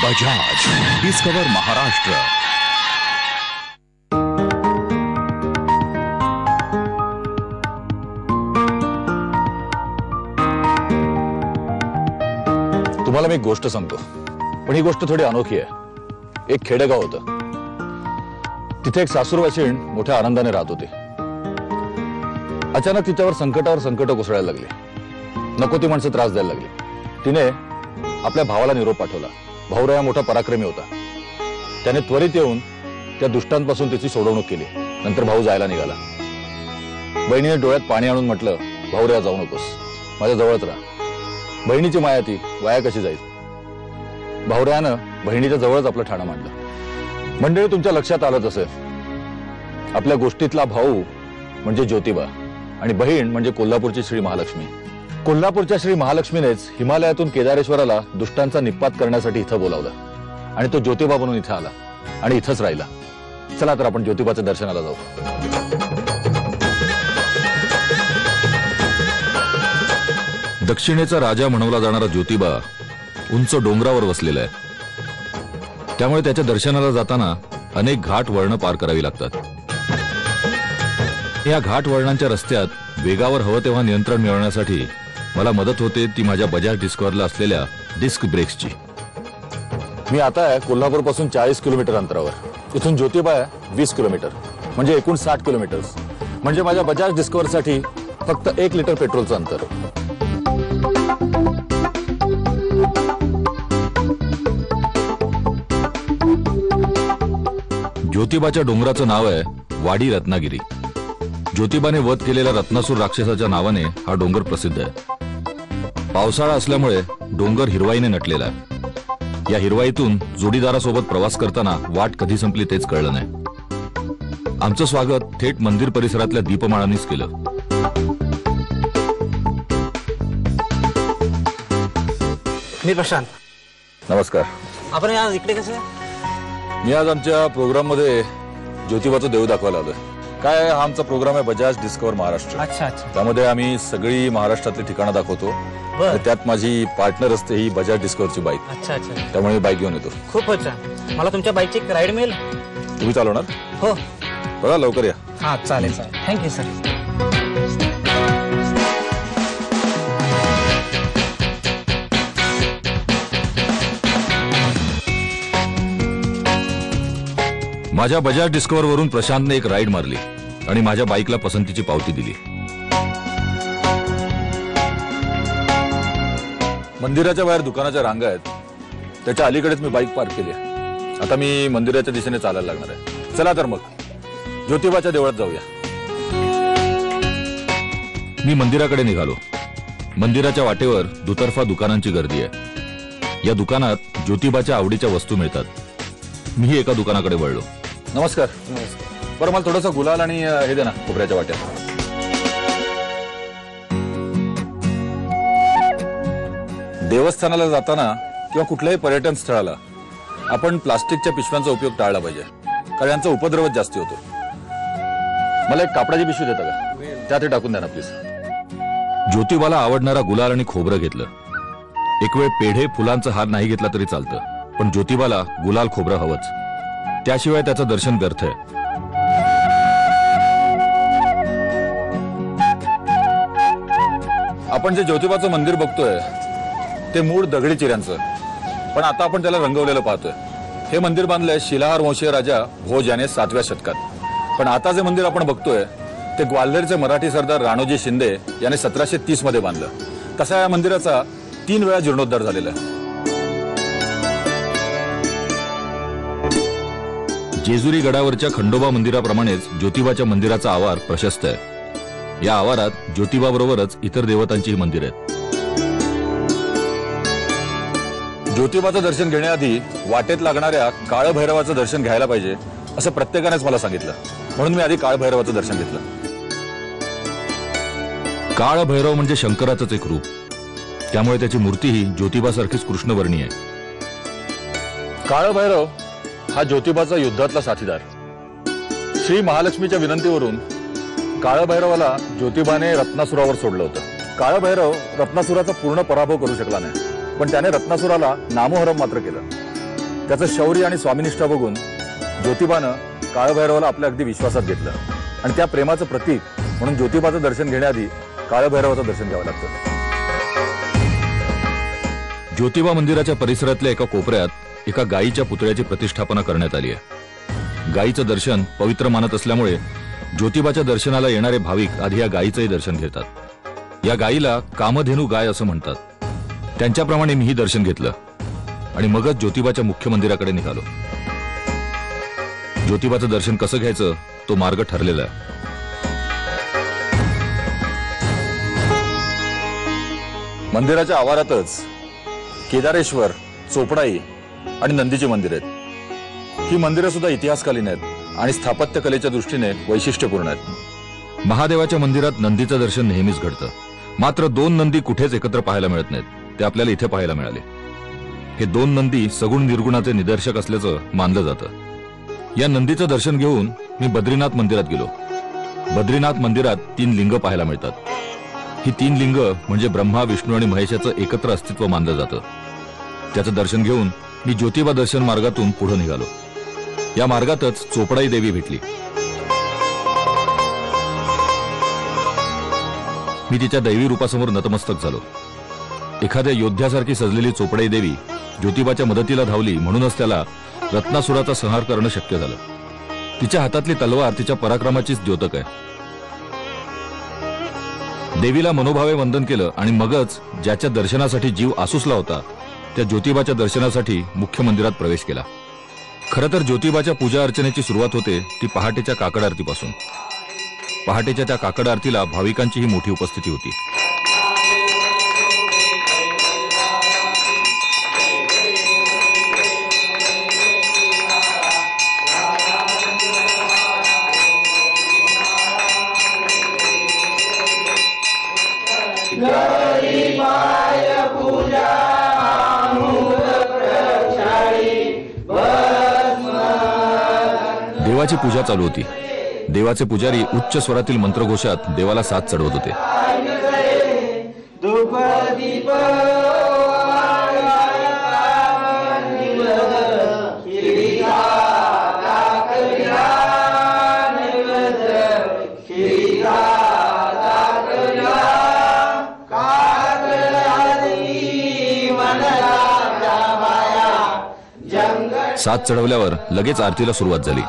बजाज डिस्कवर महाराष्ट्र। तुम्हाला मी एक गोष्ट सांगतो, पण ही गोष्ट थोडी अनोखी आहे। एक खेडेगाव होतं, तिथे एक सासूरवाशीण मोठ्या आनंदाने राहत होती। अचानक तिच्यावर संकटावर संकट कोसळायला लागली। नको ती माणसं त्रास द्यायला लागली। तिने आपल्या भावाला निरोप पाठवला। भाऊराया मोठा पराक्रमी होता। त्याने त्वरित येऊन त्या दुष्टांपासून त्याची सोडवणूक केली। नंतर भाऊ जायला निघाला। बहिणीने डोळ्यात पाणी आणून म्हटलं, भाऊराया जाऊ नकोस, माझ्या जवळच राहा। बहिणीची माया ती वाया कशी जाईल। भाऊरायानं बहिणीच्या जवळच आपलं ठाणं मांडलं। मंडळी, तुमच्या लक्षात आलंच असेल, आपल्या गोष्टीतला भाऊ म्हणजे ज्योतिबा आणि बहीण म्हणजे कोल्हापूरची श्री महालक्ष्मी। कोल्हापूरच्या श्री महालक्ष्मीनेच हिमालयातून केदारेश्वराला दुष्टांचा निपात करण्यासाठी इथं बोलावलं आणि तो ज्योतिबा बनून इथं आला आणि इथंच राहिला। चला तर आपण ज्योतिबाच्या दर्शनाला जाऊ। दक्षिणेचा राजा म्हणवला जाणारा ज्योतिबा उंच डोंगरावर वसलेला आहे। त्यामुळे त्याच्या दर्शनाला जाताना अनेक घाट वळणं पार करावी लागतात। या घाट वळणांच्या रस्त्यात वेगावर हवं तेव्हा नियंत्रण मिळवण्यासाठी मला मदत होते ती माझ्या बजाज डिस्कवरला असलेल्या डिस्क ब्रेक्सची। मी आता आहे कोल्हापूर पासून 40 किलोमीटर अंतरावर। इथून ज्योतिबा आहे 20 किलोमीटर, म्हणजे एकूण 60 किलोमीटर। म्हणजे माझ्या बजाज डिस्कवर साठी फक्त 1 लिटर पेट्रोलचं अंतर। ज्योतिबाच्या डोंगराचं नाव आहे वाडी रत्नागिरी। ज्योतिबाने वध केलेल्या रत्नासूर राक्षसाच्या नावाने हा डोंगर प्रसिद्ध आहे। पावसाळा असल्यामुळे डोंगर हिरवाईने नटलेला आहे। या हिरवाईतून जोडीदारासोबत प्रवास करताना वाट कधी संपली तेच कळलं नाही। आमचं स्वागत थेट मंदिर परिसरातल्या दीपमाळांनीच केलं। मी प्रशांत। नमस्कार। आपण आज इकडे कसं? मी आज आमच्या प्रोग्राम मध्ये ज्योतिबाचं देव दाखवायला आलोय। काय आहे, हा आमचा प्रोग्राम आहे बजाज डिस्कवर महाराष्ट्र। अच्छा अच्छा। त्यामध्ये आम्ही सगळी महाराष्ट्रातली ठिकाणं दाखवतो। आणि त्यात माझी पार्टनर असते ही बजाज डिस्कवरची बाईक। अच्छा अच्छा। त्यामुळे बाईक घेऊन येतो। खूपच छान। मला तुमच्या बाईकची एक राईड मिळेल? तुम्ही चालवणार? हो। बघा लवकर या। हा चालेल चालेल, थँक्यू सर। माझ्या बजाज डिस्कवर वरून प्रशांतने एक राईड मारली आणि माझ्या बाईकला पसंतीची पावती दिली। मंदिराच्या बाहेर दुकानाच्या रांगा आहेत, त्याच्या अलीकडेच मी बाईक पार्क केली आहे। आता मी मंदिराच्या दिशेने चालायला लागणार आहे। चला तर मग ज्योतिबाच्या देवळात जाऊया। मी मंदिराकडे निघालो। मंदिराच्या वाटेवर दुतर्फा दुकानांची गर्दी आहे। या दुकानात ज्योतिबाच्या आवडीच्या वस्तू मिळतात। मीही एका दुकानाकडे वळलो। नमस्कार। बरं, मला थोडासा गुलाल आणि हे दे ना, खोबऱ्याच्या वाट्यात। देवस्थानाला जाताना किंवा कुठल्याही पर्यटन स्थळाला आपण प्लास्टिकच्या पिशव्यांचा उपयोग टाळला पाहिजे, कारण यांचा उपद्रवच जास्ती होतो। मला एक कापडाची पिशवी देता का? त्यात टाकून द्या ना प्लीज। ज्योतिबाला आवडणारा गुलाल आणि खोबरं घेतलं। एक वेळ पेढे फुलांचा हार नाही घेतला तरी चालतं, पण ज्योतिबाला गुलाल खोबरं हवंच, त्याशिवाय त्याचं दर्शन व्यर्थ आहे। आपण जे ज्योतिबाचं मंदिर बघतोय ते मूळ दगडी चिऱ्यांचं, पण आता आपण त्याला रंगवलेलं पाहतोय। हे मंदिर बांधलंय शिलाहार वंशीय राजा भोज याने 7व्या शतकात। पण आता जे मंदिर आपण बघतोय ते ग्वाल्हेरचे मराठी सरदार राणोजी शिंदे याने 1730 मध्ये बांधलं। तसा या मंदिराचा 3 वेळा जीर्णोद्धार झालेला आहे। जेजुरी गडावरच्या खंडोबा मंदिराप्रमाणेच ज्योतिबाच्या मंदिराचा आवार प्रशस्त आहे। या आवारात ज्योतिबाबरोबरच इतर देवतांचीही मंदिर आहेत। ज्योतिबाचं दर्शन घेण्याआधी वाटेत लागणाऱ्या काळभैरवाचं दर्शन घ्यायला पाहिजे असं प्रत्येकानेच मला सांगितलं, म्हणून मी आधी काळभैरवाचं दर्शन घेतलं। काळभैरव म्हणजे शंकराचंच एक रूप, त्यामुळे त्याची मूर्तीही ज्योतिबासारखीच कृष्णवर्णी आहे। काळभैरव हा ज्योतिबाचा युद्धातला साथीदार। श्री महालक्ष्मीच्या विनंतीवरून काळभैरवाला ज्योतिबाने रत्नासुरावर सोडलं होतं। काळभैरव रत्नासुराचा पूर्ण पराभव करू शकला नाही, पण त्याने रत्नासुराला नामोहरम मात्र केलं। त्याचं शौर्य आणि स्वामिनिष्ठा बघून ज्योतिबानं काळभैरवाला आपल्या अगदी विश्वासात घेतलं आणि त्या प्रेमाचं प्रतीक म्हणून ज्योतिबाचं दर्शन घेण्याआधी काळभैरवाचं दर्शन घ्यावं लागतं. ज्योतिबा मंदिराच्या परिसरातल्या एका कोपऱ्यात एका गायीच्या पुतळ्याची प्रतिष्ठापना करण्यात आली आहे. गायीचं दर्शन पवित्र मानत असल्यामुळे ज्योतिबाच्या दर्शनाला येणारे भाविक आधी या गायीचंही दर्शन घेतात. या गायीला कामधेनू गाय असं म्हणतात. त्यांच्याप्रमाणे मीही दर्शन घेतलं आणि मगच ज्योतिबाच्या मुख्य मंदिराकडे निघालो. ज्योतिबाचं दर्शन कसं घ्यायचं तो मार्ग ठरलेला आहे. मंदिराच्या आवारातच केदारेश्वर, चोपडाई आणि नंदीची मंदिर आहेत. ही मंदिरं सुद्धा इतिहासकालीन आहेत आणि स्थापत्य कलेच्या दृष्टीने वैशिष्ट्यपूर्ण आहेत. महादेवाच्या मंदिरात नंदीचं दर्शन नेहमीच घडतं. मात्र 2 नंदी कुठेच एकत्र पाहायला मिळत नाहीत. ते आपल्याला इथे पाहायला मिळाले. हे 2 नंदी सगुण निर्गुणाचे निदर्शक असल्याचं मानलं जातं. या नंदीचं दर्शन घेऊन मी बद्रीनाथ मंदिरात गेलो. बद्रीनाथ मंदिरात 3 लिंग पाहायला मिळतात. ही 3 लिंग म्हणजे ब्रह्मा, विष्णू आणि महेशाचं एकत्र अस्तित्व मानलं जातं. त्याचं दर्शन घेऊन मी ज्योतिबा दर्शन मार्गातून पुढे निघालो. या मार्गातच चोपडाई देवी भेटली. मी तिच्या दैवी रूपासमोर नतमस्तक झालो. एखाद्या योद्ध्यासारखी सजलेली चोपडाई देवी ज्योतिबाच्या मदतीला धावली म्हणूनच त्याला रत्नासुराचा संहार करणं शक्य झालं. तिच्या हातातली तलवार तिच्या पराक्रमाचीच द्योतक आहे. देवीला मनोभावे वंदन केलं आणि मगच ज्याच्या दर्शनासाठी जीव आसुसला होता त्या ज्योतिबाच्या दर्शनासाठी मुख्य मंदिरात प्रवेश केला. खरं तर ज्योतिबाच्या पूजा अर्चनेची सुरुवात होते ती पहाटेच्या काकड आरतीपासून. पहाटेच्या त्या काकड आरतीला भाविकांचीही मोठी उपस्थिती होती. देवाची पूजा चालू होती. देवाचे पुजारी उच्च स्वरातील मंत्रघोषात देवाला साथ चढवत होते. साथ चढवल्यावर लगेच आरतीला सुरुवात झाली.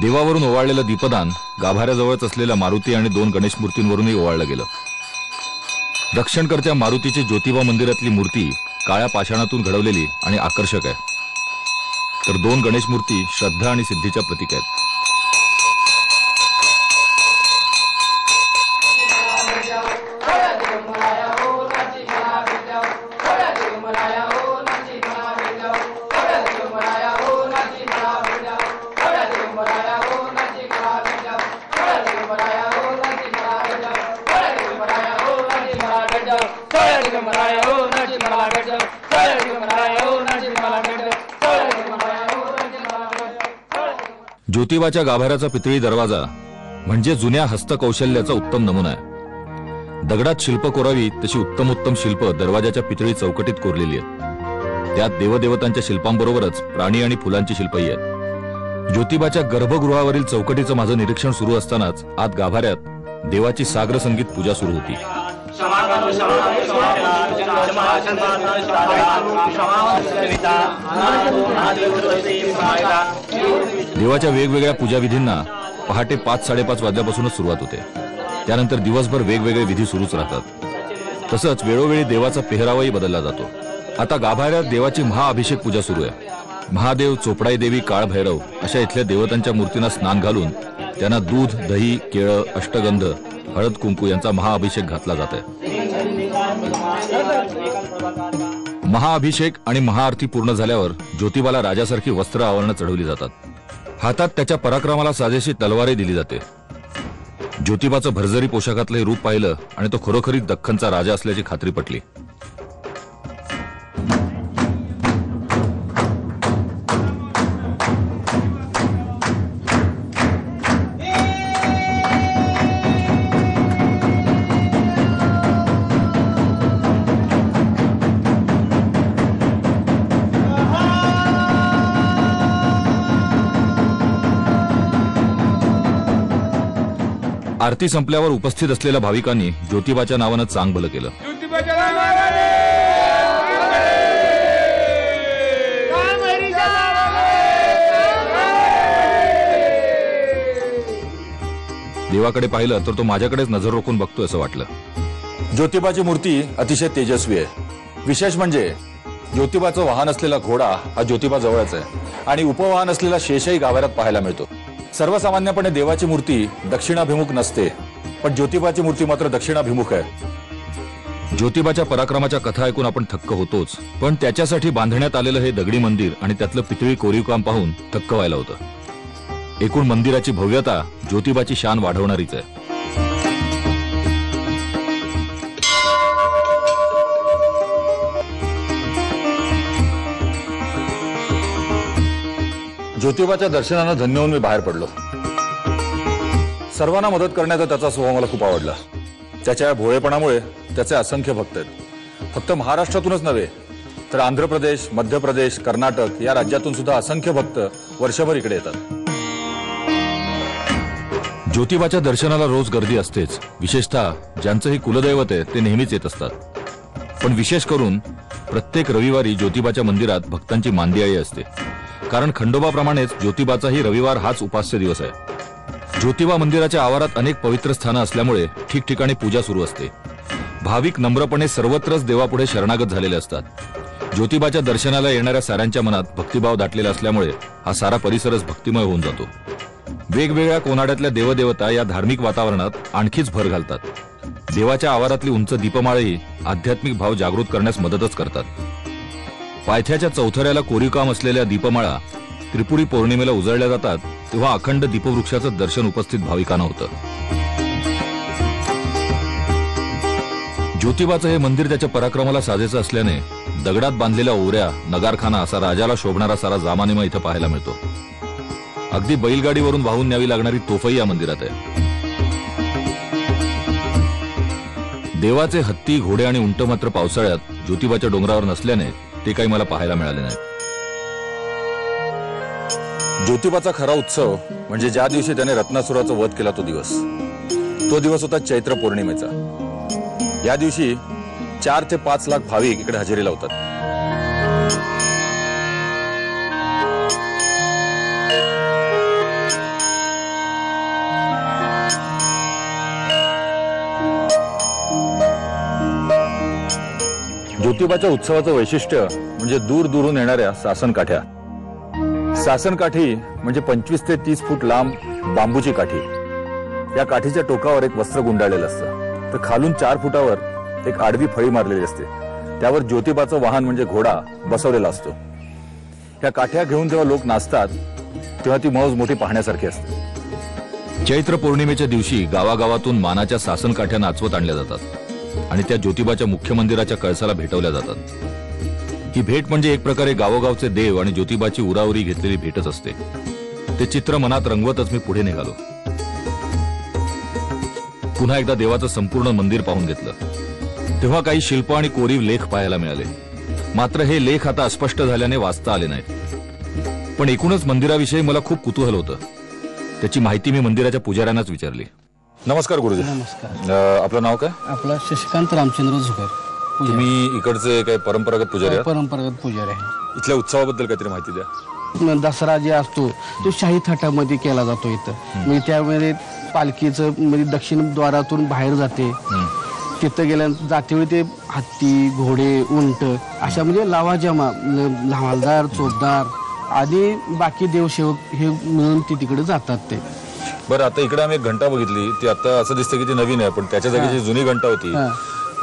देवावरून ओवाळलेलं दीपदान गाभाऱ्याजवळच असलेल्या मारुती आणि 2 गणेश मूर्तींवरूनही ओवाळलं गेलं. रक्षणकर्त्या मारुतीची ज्योतिबा मंदिरातली मूर्ती काळ्या पाषाणातून घडवलेली आणि आकर्षक आहे. तर 2 गणेश मूर्ती श्रद्धा आणि सिद्धीच्या प्रतीक आहेत. ज्योतिबाच्या गाभाऱ्याचा पितळी दरवाजा म्हणजे जुन्या हस्तकौशल्याचा उत्तम नमुना आहे. दगडात शिल्प कोरावी तशी उत्तम शिल्प दरवाजाच्या पितळी चौकटीत कोरलेली आहेत. त्यात देवदेवतांच्या शिल्पांबरोबरच प्राणी आणि फुलांची शिल्पही आहेत. ज्योतिबाच्या गर्भगृहावरील चौकटीचं माझं निरीक्षण सुरू असतानाच आत गाभाऱ्यात देवाची सागर संगीत पूजा सुरू होती. देवाच्या वेगवेगळ्या पूजाविधींना पहाटे 5-5:30 वाजल्यापासूनच सुरुवात होते. त्यानंतर दिवसभर वेगवेगळे विधी सुरूच राहतात. तसंच वेळोवेळी देवाचा पेहरावही बदलला जातो. आता गाभाऱ्यात देवाची महाअभिषेक पूजा सुरू आहे. महादेव, चोपडाई देवी, काळभैरव अशा इथल्या देवतांच्या मूर्तींना स्नान घालून त्यांना दूध, दही, केळं, अष्टगंध हळद कुंकू यांचा महाअभिषेक घातला जात आहे. महाअभिषेक आणि महाआरती पूर्ण झाल्यावर ज्योतिबाला राजासारखी वस्त्र आवरणं चढवली जातात. हातात त्याच्या पराक्रमाला साजेशी तलवारही दिली जाते. ज्योतिबाचं भरजरी पोशाखातलं हे रूप पाहिलं आणि तो खरोखरीच दख्खनचा राजा असल्याची खात्री पटली. आरती संपल्यावर उपस्थित असलेल्या भाविकांनी ज्योतिबाच्या नावानं चांग भलं केलं. देवाकडे पाहिलं तर तो माझ्याकडेच नजर रोखून बघतोय असं वाटलं. ज्योतिबाची मूर्ती अतिशय तेजस्वी आहे. विशेष म्हणजे ज्योतिबाचं वाहन असलेला घोडा हा ज्योतिबा जवळच आहे आणि उपवाहन असलेला शेषही गाभाऱ्यात पाहायला मिळतो. सर्वसामान्यपणे देवाची मूर्ती दक्षिणाभिमुख नसते, पण ज्योतिबाची मूर्ती मात्र दक्षिणाभिमुख आहे. ज्योतिबाच्या पराक्रमाच्या कथा ऐकून आपण थक्क होतोच, पण त्याच्यासाठी बांधण्यात आलेलं हे दगडी मंदिर आणि त्यातलं पितळी कोरीवकाम पाहून थक्क व्हायला होतं. एकूण मंदिराची भव्यता ज्योतिबाची शान वाढवणारीच आहे. ज्योतिबाच्या दर्शनानं धन्य होऊन मी बाहेर पडलो. सर्वांना मदत करण्याचा त्याचा स्वभाव मला खूप आवडला. त्याच्या या भोळेपणामुळे त्याचे असंख्य भक्त आहेत. फक्त महाराष्ट्रातूनच नव्हे तर आंध्र प्रदेश, मध्य प्रदेश, कर्नाटक या राज्यातून सुद्धा असंख्य भक्त वर्षभर इकडे येतात. ज्योतिबाच्या दर्शनाला रोज गर्दी असतेच. विशेषतः ज्यांचं हे कुलदैवत आहे ते नेहमीच येत असतात. पण विशेष करून प्रत्येक रविवारी ज्योतिबाच्या मंदिरात भक्तांची मांदियाळी असते. कारण खंडोबाप्रमाणेच ज्योतिबाचाही रविवार हाच उपास्य दिवस आहे. ज्योतिबा मंदिराच्या आवारात अनेक पवित्र स्थानं असल्यामुळे ठिकठिकाणी पूजा सुरू असते. भाविक नम्रपणे सर्वत्रच देवापुढे शरणागत झालेले असतात. ज्योतिबाच्या दर्शनाला येणाऱ्या साऱ्यांच्या मनात भक्तिभाव दाटलेला असल्यामुळे हा सारा परिसरच भक्तिमय होऊन जातो. वेगवेगळ्या कोनाड्यातल्या देवदेवता या धार्मिक वातावरणात आणखीच भर घालतात. देवाच्या आवारातली उंच दीपमाळही आध्यात्मिक भाव जागृत करण्यास मदतच करतात. पायथ्याच्या चौथऱ्याला कोरीवकाम असलेल्या दीपमाळा त्रिपुरी पौर्णिमेला उजळल्या जातात तेव्हा अखंड दीपवृक्षाचं दर्शन उपस्थित भाविकांना होतं. ज्योतिबाचं हे मंदिर त्याच्या पराक्रमाला साजेचं असल्याने दगडात बांधलेल्या ओऱ्या, नगारखाना असा राजाला शोभणारा सारा जामानिमा इथं पाहायला मिळतो. अगदी बैलगाडीवरून वाहून न्यावी लागणारी तोफही या मंदिरात आहे. देवाचे हत्ती, घोडे आणि उंट मात्र पावसाळ्यात ज्योतिबाच्या डोंगरावर नसल्याने ते काही मला पाहायला मिळाले नाही. ज्योतिबाचा खरा उत्सव म्हणजे ज्या दिवशी त्याने रत्नासुराचा वध केला तो दिवस होता चैत्र पौर्णिमेचा. या दिवशी 4 ते 5 लाख भाविक इकडे हजेरी लावतात. ज्योतिबाच्या उत्सवाचं वैशिष्ट्य म्हणजे दूर दूरून येणाऱ्या सासनकाठ्या. सासनकाठी म्हणजे 25 ते 30 फूट लांब बांबूची काठी. या काठीच्या टोकावर एक वस्त्र गुंडाळलेलं असतं, तर खालून 4 फुटावर एक आडवी फळी मारलेली असते. त्यावर ज्योतिबाचं वाहन म्हणजे घोडा बसवलेला असतो. या काठ्या घेऊन जेव्हा लोक नाचतात तेव्हा ती मौज मोठी पाहण्यासारखी असते. चैत्र पौर्णिमेच्या दिवशी गावागावातून मानाच्या सासनकाठ्या नाचवत आणल्या जातात आणि त्या ज्योतिबाच्या मुख्य मंदिराच्या कळसाला भेटवल्या जातात. ही भेट म्हणजे एक प्रकारे गावोगावचे देव आणि ज्योतिबाची उराउरी घेतलेली भेटच असते. ते चित्र मनात रंगवतच मी पुढे निघालो. पुन्हा एकदा देवाचं संपूर्ण मंदिर पाहून घेतलं. तेव्हा काही शिल्प आणि कोरीव लेख पाहायला मिळाले. मात्र हे लेख आता अस्पष्ट झाल्याने वाचता आले नाहीत. पण एकूणच मंदिराविषयी मला खूप कुतूहल होतं. त्याची माहिती मी मंदिराच्या पुजाऱ्यांनाच विचारली. नमस्कार गुरुजी. नमस्कार. आपलं नाव काय? आपला शशिकांत रामचंद्र झुकर. तुम्ही इकडचे काही परंपरागत पुजारी आहात? परंपरागत पुजारी आहे. इथल्या उत्सवाबद्दल काहीतरी माहिती द्या. दसरा जे असतो तो शाही थाटामध्ये केला जातो इथं. म्हणजे त्यामध्ये पालखीचं म्हणजे दक्षिण द्वारातून बाहेर जाते. तिथं गेल्यानंतर जातेवेळी ते हत्ती, घोडे, उंट अशा म्हणजे लावाजमा, हवालदार, चोपदार आणि बाकी देवसेवक हे मिळून ते तिकडे जातात. ते बरं, आता इकडे आम्ही एक घंटा बघितली, ती आता असं दिसतं की ती नवीन आहे, पण त्याच्या जागी जी जुनी घंटा होती,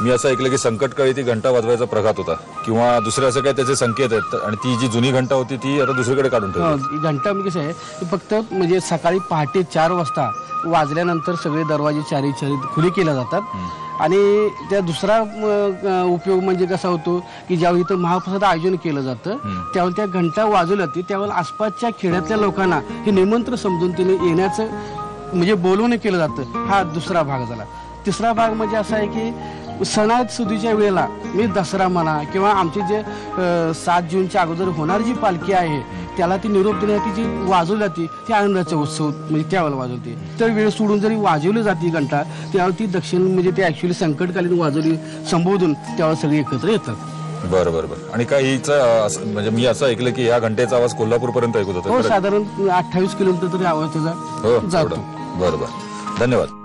मी असं ऐकलं की संकटकाळी ती घंटा वाजवायचा प्रघात होता किंवा दुसरे असं काय त्याचे संकेत आहेत, आणि ती जी जुनी घंटा होती ती आता दुसरीकडे काढून ठेवली. घंटा म्हणजे कसं आहे की फक्त म्हणजे सकाळी पहाटे 4 वाजता वाजल्यानंतर सगळे दरवाजे चारी खुले केले जातात. आणि त्या दुसरा उपयोग म्हणजे कसा होतो की ज्यावेळी इथं महाप्रसाद आयोजन केलं जातं त्यावेळी त्या घंटा वाजवल्या जाते, त्यावेळेला आसपासच्या खेड्यातल्या लोकांना हे निमंत्रण समजून तिने येण्याचं म्हणजे बोलवणं केलं जातं. हा दुसरा भाग झाला. तिसरा भाग म्हणजे असा आहे की सणासुदीच्या वेळेला मी दसरा म्हणा किंवा आमची जे 7 जूनच्या अगोदर होणारी जी पालखी आहे त्याला ती निरोप देण्याची जी वाजवली जाते ती आनंदाचा उत्सव म्हणजे त्यावेळेला वाजवते. तर वेळ सोडून जरी वाजवली जाते घंटा त्यावेळेला ती दक्षिण म्हणजे ते ऍक्च्युली संकटकालीन वाजवली संबोधून त्यावेळेला सगळे एकत्र येतात. बरं बरं बरं. आणि काय हिचं म्हणजे मी असं ऐकलं की या घंटेचा आवाज कोल्हापूर पर्यंत ऐकत होता? हो, साधारण 28 किलोमीटर तरी आवाज त्याचा जातो. बरं बरं, धन्यवाद.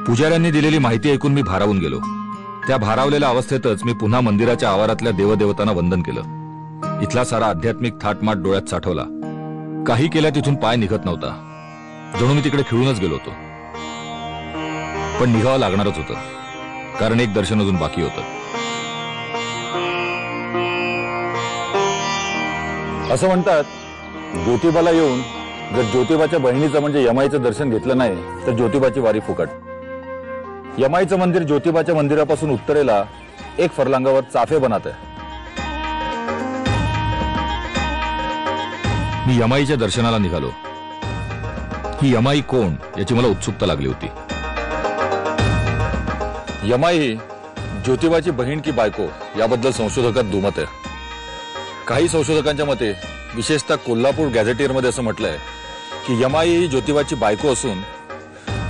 पुजाऱ्यांनी दिलेली माहिती ऐकून मी भारावून गेलो. त्या भारावलेल्या अवस्थेतच मी पुन्हा मंदिराच्या आवारातल्या देवदेवतांना वंदन केलं. इथला सारा आध्यात्मिक थाटमाट डोळ्यात साठवला. काही केल्या तिथून पाय निघत नव्हता. जणू मी तिकडे खिळूनच गेलो होतो. पण निघावं लागणारच होतं, कारण एक दर्शन अजून बाकी होतं. असं म्हणतात ज्योतिबाला येऊन जर ज्योतिबाच्या बहिणीचं म्हणजे यमाईचं दर्शन घेतलं नाही तर ज्योतिबाची वारी फुकट. यमाईचं मंदिर ज्योतिबाच्या मंदिरापासून उत्तरेला 1 फरलांगावर चाफे बनात आहे. मी यमाईच्या दर्शनाला निघालो. ही यमाई कोण याची मला उत्सुकता लागली होती. यमाई ही ज्योतिबाची बहीण की बायको याबद्दल संशोधकात दुमत आहे. काही संशोधकांच्या मते, विशेषतः कोल्हापूर गॅझेटियरमध्ये असं म्हटलंय की यमाई ही ज्योतिबाची बायको असून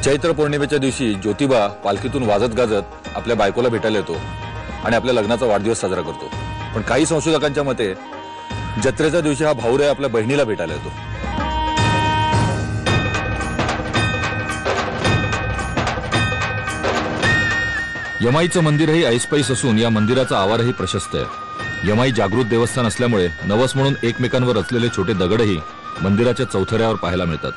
चैत्र पौर्णिमेच्या दिवशी ज्योतिबा पालखीतून वाजत गाजत आपल्या बायकोला भेटायला येतो आणि आपल्या लग्नाचा वाढदिवस साजरा करतो. पण काही संशोधकांच्या मते जत्रेच्या दिवशी हा भाऊराय आपल्या बहिणीला भेटायला येतो. यमाईचं मंदिरही ऐसपैस असून या मंदिराचा आवारही प्रशस्त आहे. यमाई जागृत देवस्थान असल्यामुळे नवस म्हणून एकमेकांवर रचलेले छोटे दगडही मंदिराच्या चौथऱ्यावर पाहायला मिळतात.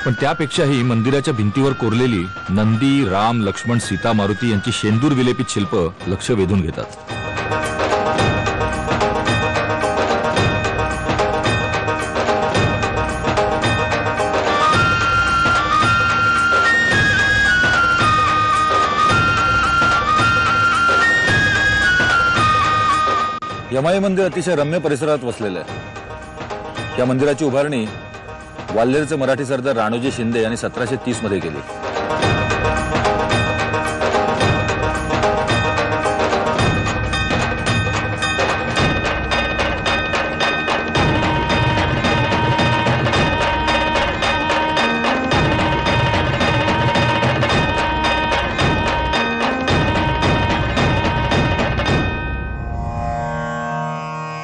पण त्यापेक्षाही मंदिराच्या भिंतीवर कोरलेली नंदी, राम, लक्ष्मण, सीता, मारुती यांची शेंदूर विलेपित शिल्प लक्ष वेधून घेतात. यमाई मंदिर अतिशय रम्य परिसरात वसलेलं आहे. या मंदिराची उभारणी ग्वाल्हेरचे मराठी सरदार राणोजी शिंदे यांनी 1730 मध्ये केली.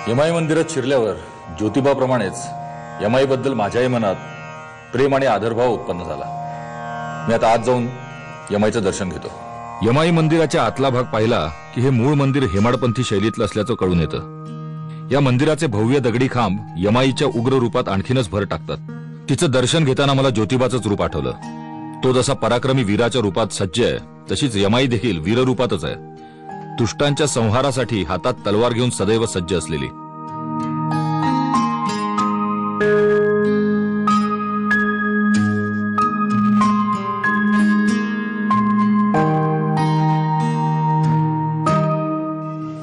यमाई मंदिरात शिरल्यावर ज्योतिबाप्रमाणेच यमाईबद्दल माझ्याही मनात प्रेम आणि आदरभाव उत्पन्न झाला. मी आता आत जाऊन यमाईचं दर्शन घेतो. यमाई मंदिराच्या आतला भाग पाहिला की हे मूळ मंदिर हेमाडपंथी शैलीतलं असल्याचं कळून येतं. या मंदिराचे भव्य दगडी खांब यमाईच्या उग्र रूपात आणखीनच भर टाकतात. तिचं दर्शन घेताना मला ज्योतिबाचंच रूप आठवलं. तो जसा पराक्रमी वीराच्या रूपात सज्ज आहे तशीच यमाई देखील वीररूपातच आहे. दुष्टांच्या संहारासाठी हातात तलवार घेऊन सदैव सज्ज असलेली.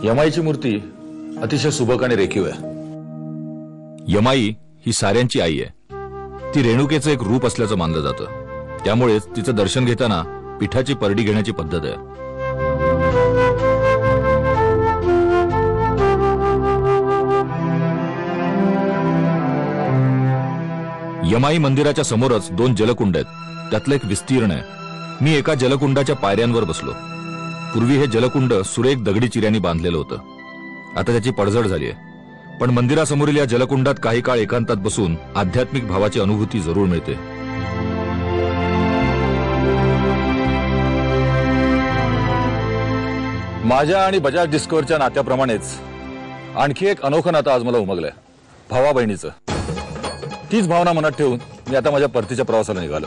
यमाईची मूर्ती अतिशय सुबक आणि रेखीव आहे. यमाई ही साऱ्यांची आई आहे. ती रेणुकेचं एक रूप असल्याचं मानलं जातं. त्यामुळेच तिचं दर्शन घेताना पिठाची परडी घेण्याची पद्धत आहे. यमाई मंदिराच्या समोरच 2 जलकुंड आहेत. त्यातलं एक विस्तीर्ण आहे. मी एका जलकुंडाच्या पायऱ्यांवर बसलो. पूर्वी हे जलकुंड सुरेख दगडी चिऱ्यांनी बांधलेलं होतं. आता त्याची पडझड झाली आहे. पण मंदिरासमोरील या जलकुंडात काही काळ एकांतात बसून आध्यात्मिक भावाची अनुभूती जरूर मिळते. माझ्या आणि बजाज डिस्कवरच्या नात्याप्रमाणेच आणखी एक अनोखं नातं आज मला उमगलंय, भावा बहिणीचं. तीच भावना मनात ठेवून मी आता माझ्या परतीच्या प्रवासाला निघालो.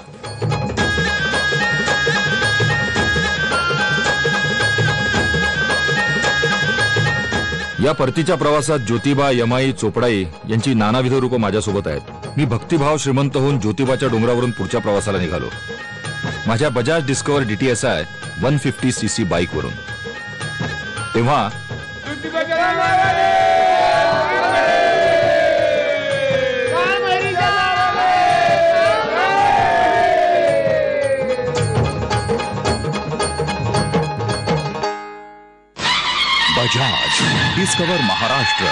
या परतीच्या प्रवासात ज्योतिबा, यमाई, चोपडाई यांची नानाविध रूपं माझ्यासोबत आहेत. मी भक्तिभाव श्रीमंत होऊन ज्योतिबाच्या डोंगरावरून पुढच्या प्रवासाला निघालो. माझ्या बजाज डिस्कवर DTSI 150cc बाईकवरून. तेव्हा बजाज डिस्कवर महाराष्ट्र.